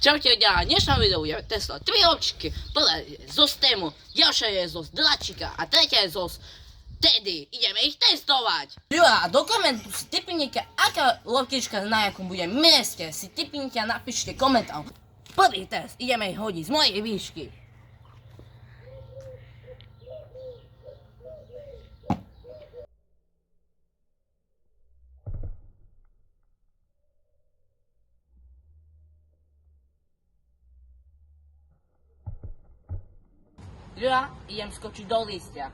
Čaute, dnešnom videu je Tesla 3 očky, plné zo stému, ďalšia je zo Dračika a tretia je zo Teddy. Ideme ich testovať. Ľudia, a do komentu si tipnite, aká loptička na jakom bude mieste. Si tipnite a napíšte komentár. Prvý test, ideme ich hodiť z mojej výšky. Ja idem skočiť do listia.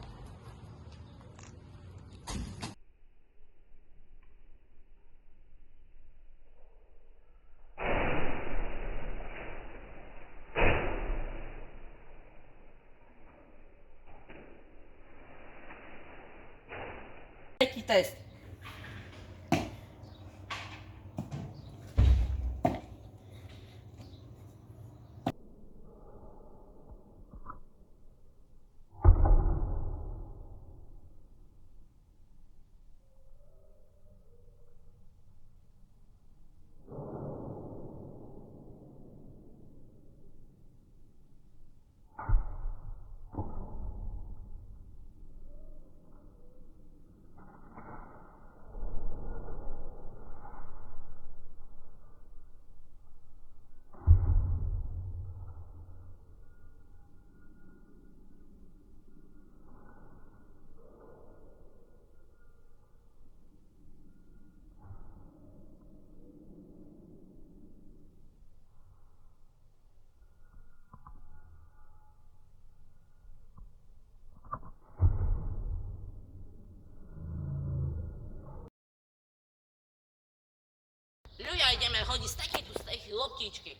Tretí test. Ľudia, ideme hodiť z takej loptičky.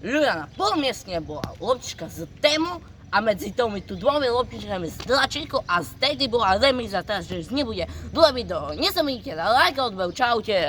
Ľudia, na polmiestne bola loptička z tému a medzi tými tu dvomi loptičkami z Dračiku a z Teddy bola remíza, teraz že už nebude. Druhé video, nezabudnite na like a odber, čaute.